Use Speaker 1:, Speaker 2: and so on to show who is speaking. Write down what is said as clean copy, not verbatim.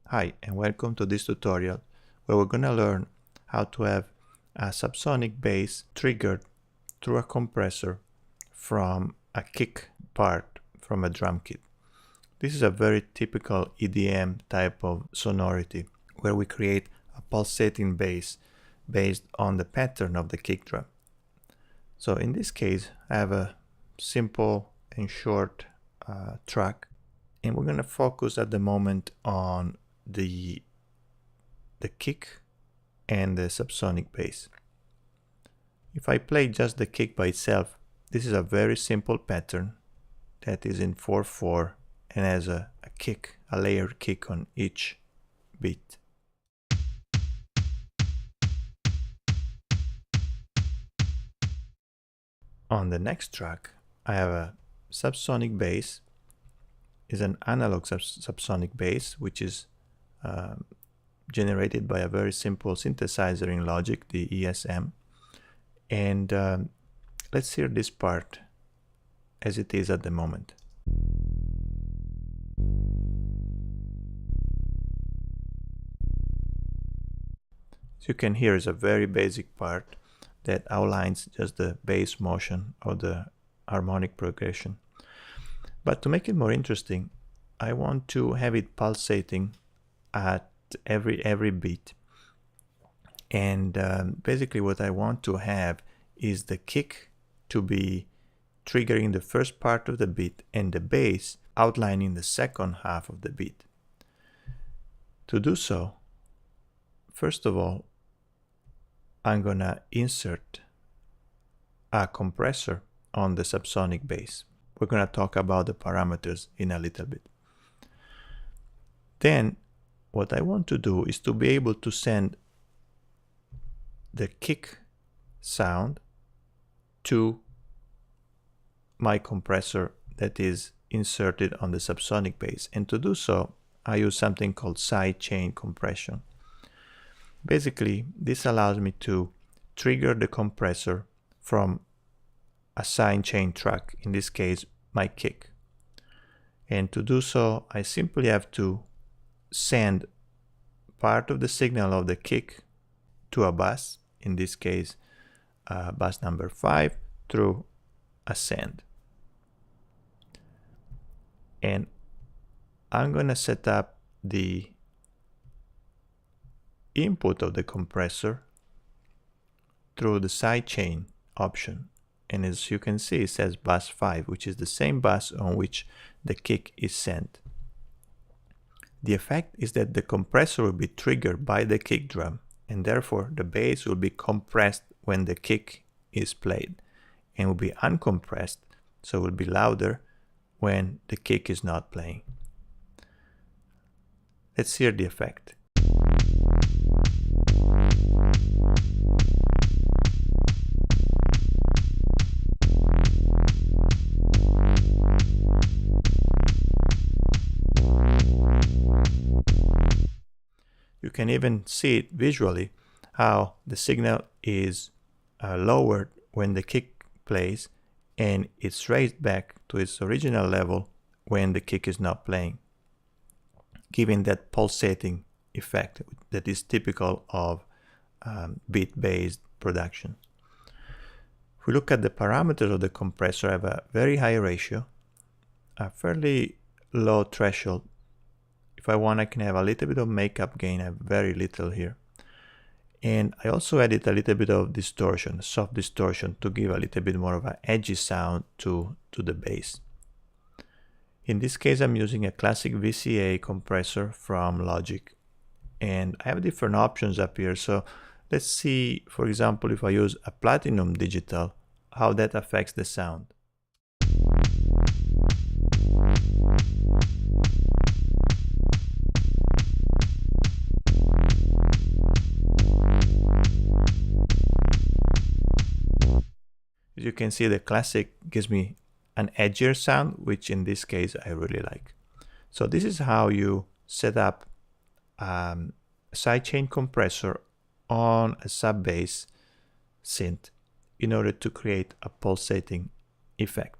Speaker 1: Hi and welcome to this tutorial where we're going to learn how to have a subsonic bass triggered through a compressor from a kick part from a drum kit. This is a very typical EDM type of sonority where we create a pulsating bass based on the pattern of the kick drum. So in this case I have a simple and short track, and we're going to focus at the moment on the kick and the subsonic bass. If I play just the kick by itself, this is a very simple pattern that is in 4/4 and has a kick, a layered kick on each beat. On the next track, I have a subsonic bass. Is an analog subsonic bass, which is generated by a very simple synthesizer in Logic, the ESM. And let's hear this part as it is at the moment. As you can hear, is a very basic part that outlines just the bass motion or the harmonic progression. But to make it more interesting, I want to have it pulsating at every beat. And basically what I want to have is the kick to be triggering the first part of the beat and the bass outlining the second half of the beat. To do so, first of all, I'm gonna insert a compressor on the subsonic bass. We're gonna talk about the parameters in a little bit. Then what I want to do is to be able to send the kick sound to my compressor that is inserted on the subsonic bass. And to do so, I use something called sidechain compression. Basically, this allows me to trigger the compressor from a sidechain track, in this case, my kick. And to do so, I simply have to send part of the signal of the kick to a bus, in this case, bus number 5, through a send. And I'm going to set up the input of the compressor through the sidechain option. And as you can see, it says bus 5, which is the same bus on which the kick is sent. The effect is that the compressor will be triggered by the kick drum, and therefore the bass will be compressed when the kick is played, and will be uncompressed, so it will be louder when the kick is not playing. Let's hear the effect. You can even see it visually, how the signal is lowered when the kick plays, and it's raised back to its original level when the kick is not playing, giving that pulsating effect that is typical of beat-based production. If we look at the parameters of the compressor, I have a very high ratio, a fairly low threshold. If I want, I can have a little bit of makeup gain. I have very little here. And I also added a little bit of distortion, soft distortion, to give a little bit more of an edgy sound to the bass. In this case, I'm using a classic VCA compressor from Logic. And I have different options up here. So let's see, for example, if I use a Platinum Digital, how that affects the sound. As you can see, the classic gives me an edgier sound, which in this case I really like. So this is how you set up a sidechain compressor on a sub bass synth in order to create a pulsating effect.